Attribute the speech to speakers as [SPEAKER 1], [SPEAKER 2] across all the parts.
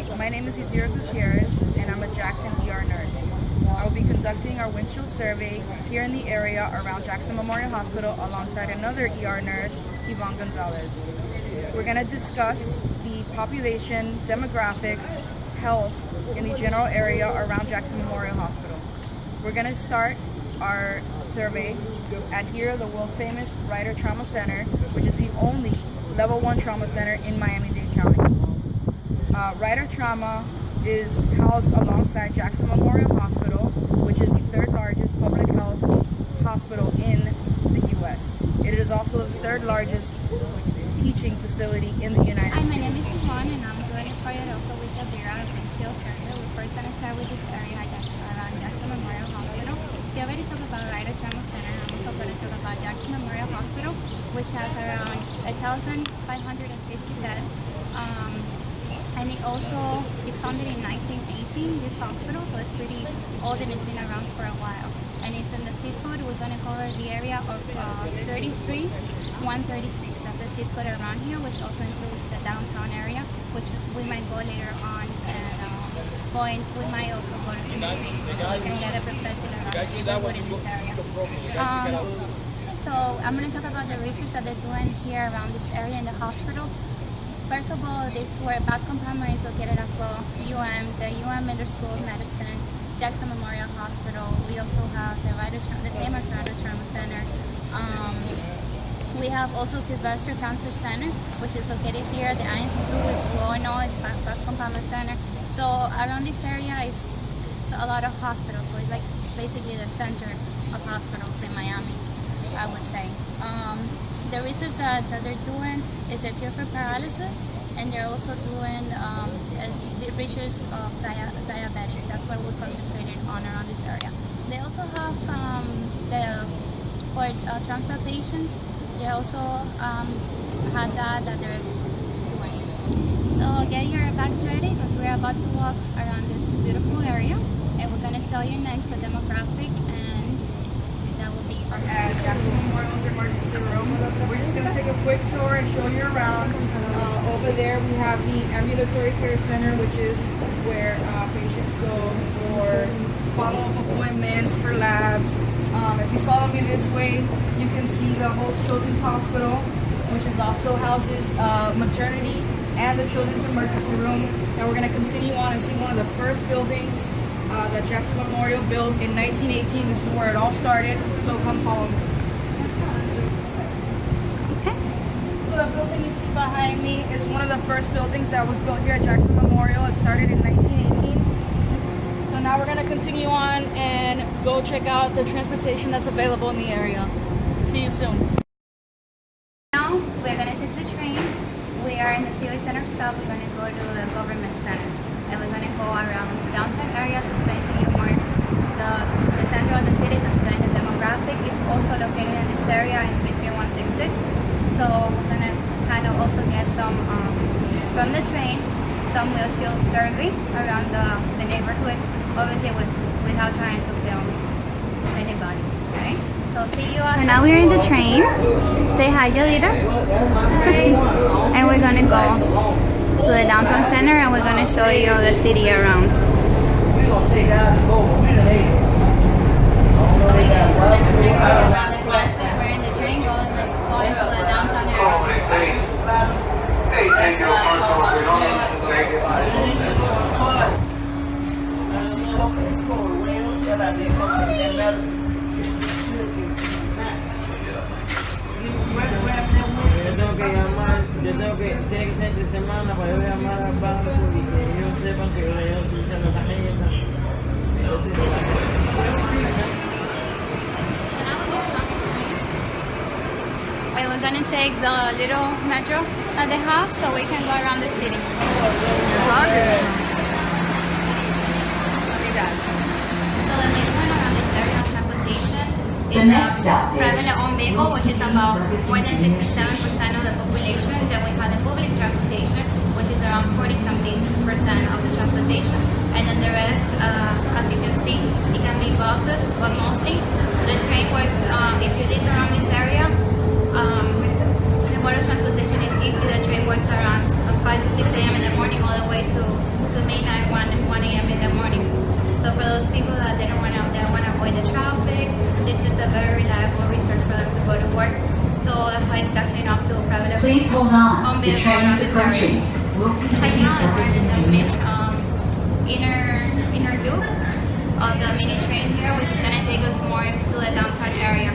[SPEAKER 1] Hi, my name is Yadira Gutierrez, and I'm a Jackson ER nurse. I will be conducting our windshield survey here in the area around Jackson Memorial Hospital alongside another ER nurse, Yvonne Gonzalez. We're going to discuss the population, demographics, health in the general area around Jackson Memorial Hospital. We're going to start our survey at here, the world-famous Ryder Trauma Center, which is the only Level 1 trauma center in Miami-Dade County. Ryder Trauma is housed alongside Jackson Memorial Hospital, which is the third largest public health hospital in the U.S. It is also the third largest teaching facility in the United States.
[SPEAKER 2] Hi, my name is Yvonne, and I'm doing a project also with Yadira at Windshield Survey. We're first going to start with this area that's around Jackson Memorial Hospital. She already talked about Ryder Trauma Center. I'm also going to talk about Jackson Memorial Hospital, which has around 1,550 beds. And it also is founded in 1918, this hospital, so it's pretty old and it's been around for a while. And it's in the zip code. We're going to cover the area of 33136. That's the zip code around here, which also includes the downtown area, which we might go later on. And we might also go to the street, so we can get a perspective around in this area. So I'm going to talk about the research that they're doing here around this area in the hospital. First of all, this is where Bascom Palmer is located as well. the Miller School of Medicine, Jackson Memorial Hospital. We also have the famous Ryder Trauma Center. We have also Sylvester Cancer Center, which is located here. The Eye Institute with Roanoke is Bascom Palmer Center. So around this area it's a lot of hospitals. So it's like basically the center of hospitals in Miami, I would say. The research that they're doing is a cure for paralysis, and they're also doing the research of diabetic. That's what we're concentrated on around this area. They also have for transplant patients, they also have that they're doing. So get your bags ready because we're about to walk around this beautiful area, and we're going to tell you next the demographic, and that will be
[SPEAKER 1] at Jackson Memorial's emergency room. We're just going to take a quick tour and show you around. Over there we have the ambulatory care center, which is where patients go for follow-up appointments, for labs. If you follow me this way, you can see the whole children's hospital, which is also houses maternity and the children's emergency room. And we're going to continue on and see one of the first buildings that Jackson Memorial built in 1918. This is where it all started, so come follow me.
[SPEAKER 2] okay.
[SPEAKER 1] So the building you see behind me is one of the first buildings that was built here at Jackson Memorial. It started in 1918. So now we're going to continue on and go check out the transportation that's available in the area. See you soon.
[SPEAKER 2] Now we're going to take the train. We are in the Civic Center stop. We're going to go to the Government Center. And we're going to go around the downtown area to explain to you more the center of the city, to explain the demographic. Is also located in this area in 33166. So we're going to kind of also get some, from the train, some windshield survey around the neighborhood, obviously without trying to film anybody, okay? So see you on. So now we're in the train. Say hi, Yadira. Hi. And we're going to go to the downtown center, and we're going to show you the city around. We're in the train going to the downtown area.
[SPEAKER 3] Yo tengo que, tiene que ser entre semana para yo llamar al banco y que ellos sepan que yo le estoy usando la tarjeta.
[SPEAKER 2] And we're gonna take the little metro that they have so we can go around the city. So the main one around this area of transportation is a privately owned vehicle, which is about more than 67% of the population. Then we have the public transportation, which is around 40-something% of the transportation. And then the rest, as you can see, it can be buses, but mostly the train works. If you live around this area, the mode of transportation is easy. The train works around 5 5 to 6 a.m. in the morning all the way to midnight, 1 a.m. in the morning. So for those people that they don't want to avoid the traffic, this is a very reliable resource for them to go to work. So that's why it's catching up to private.
[SPEAKER 4] Please hold on. The train is approaching.
[SPEAKER 2] Right now we're in the inner loop of the mini train here, which is going to take us more to the downtown area.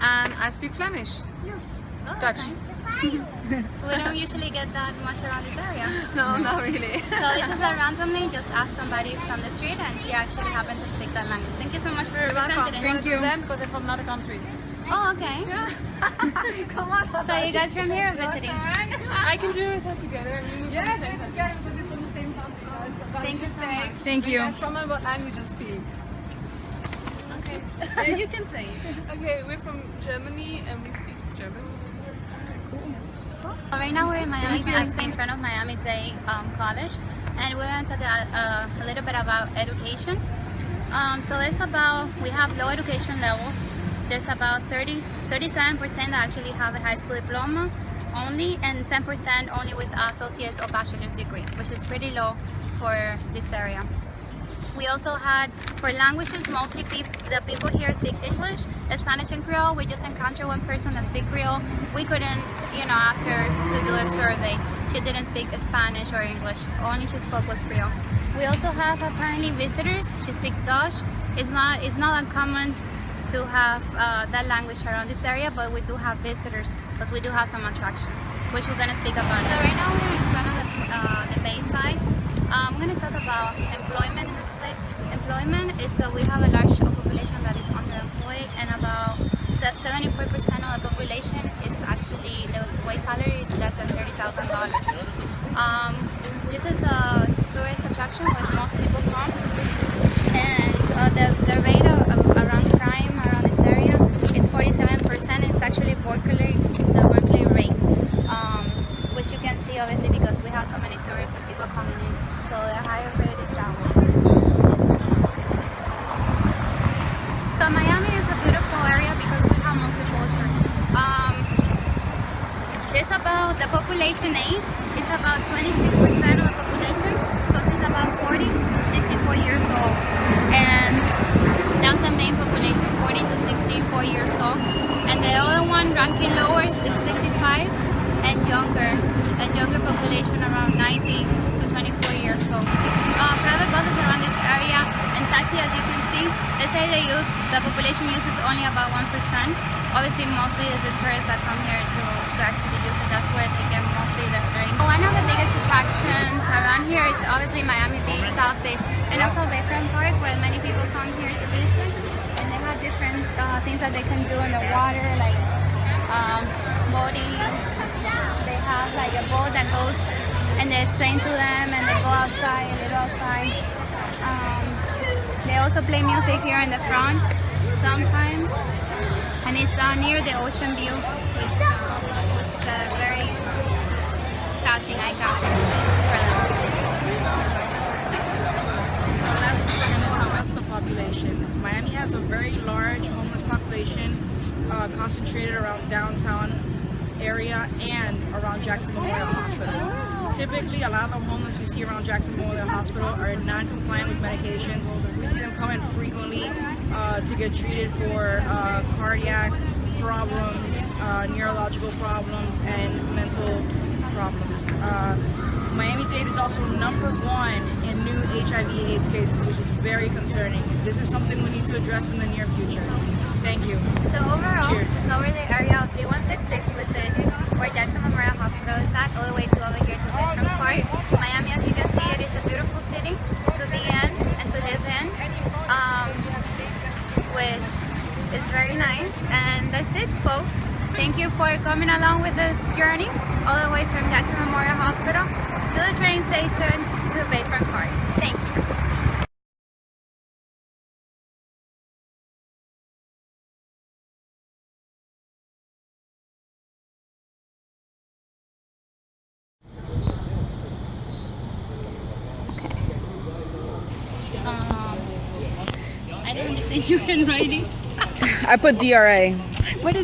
[SPEAKER 5] And I speak Flemish.
[SPEAKER 2] Oh,
[SPEAKER 5] Dutch.
[SPEAKER 2] nice. We don't usually get that much around this area.
[SPEAKER 5] No, not really.
[SPEAKER 2] So this is a randomly just asked somebody from the street, and she actually happened to speak that language. Thank you so much for representing.
[SPEAKER 5] Thank you. Them because they're from another country.
[SPEAKER 2] Oh, okay.
[SPEAKER 5] Yeah. Come on.
[SPEAKER 2] So you guys from here or visiting?
[SPEAKER 5] I can do it together. Yeah, do it together because we're from the same country, guys.
[SPEAKER 2] Thank you so much.
[SPEAKER 1] Thank you.
[SPEAKER 5] Guys from what language you speak? Okay. Yeah, you can say it. Okay, we're from Germany and we speak German.
[SPEAKER 2] Well, right now we're in Miami, in front of Miami-Dade College, and we're going to talk a little bit about education. So we have low education levels. There's about 37% that actually have a high school diploma only, and 10% only with associate's or bachelor's degree, which is pretty low for this area. We also had, for languages, mostly the people here speak English, Spanish and Creole. We just encountered one person that speaks Creole. We couldn't, ask her to do a survey. She didn't speak Spanish or English. Only she spoke was Creole. We also have apparently visitors. She speaks Dutch. It's not uncommon to have that language around this area, but we do have visitors because we do have some attractions, which we're going to speak about. So right now we're in front of the Bayside. I'm going to talk about employment in this place. Employment is we have a large population that is underemployed, and about 74% of the population is actually, the wage salary is less than $30,000. This is a tourist attraction where most people come, and the rate of around crime around this area is 47%. It's actually the Berkeley rate, which you can see obviously because we have so many tourists and people coming in. So the higher rate is that one. So Miami is a beautiful area because we have multicultural. There's about, the population age is about 26% of the population, so it's about 40 to 64 years old. And that's the main population, 40 to 64 years old. And the other one ranking lower is 65 and younger population around 90 to 24 years old. Private buses around this area and taxi, as you can see, they say the population uses only about 1%. Obviously, mostly is the tourists that come here to actually use it. That's where they get mostly their drink. One of the biggest attractions around here is obviously Miami Beach, South Beach, and also Bayfront Park, where many people come here to visit. And they have different things that they can do in the water, like boating. They have like a boat that goes and they explain to them, and they go outside, and they go outside. They also play music here in the front sometimes, and it's near the ocean view, which is very eye-catching for them.
[SPEAKER 1] So let's discuss the population. Miami has a very large homeless population concentrated around downtown area and around Jackson Memorial Hospital. Typically, a lot of the homeless we see around Jackson Memorial Hospital are non-compliant with medications. We see them coming frequently to get treated for cardiac problems, neurological problems, and mental problems. Miami-Dade is also #1 in new HIV/AIDS cases, which is very concerning. This is something we need to address in the near future. Thank you.
[SPEAKER 2] So overall,
[SPEAKER 1] Cheers.
[SPEAKER 2] cover the area of 3166, which is where Jackson Memorial Hospital is at, all the way to over here to Bayfront Park. Miami, as you can see, it is a beautiful city to be in and to live in, which is very nice. And that's it, folks. Thank you for coming along with this journey, all the way from Jackson Memorial Hospital to the train station to Bayfront Park. Thank you. I don't understand your handwriting.
[SPEAKER 1] I put DRA.
[SPEAKER 2] What is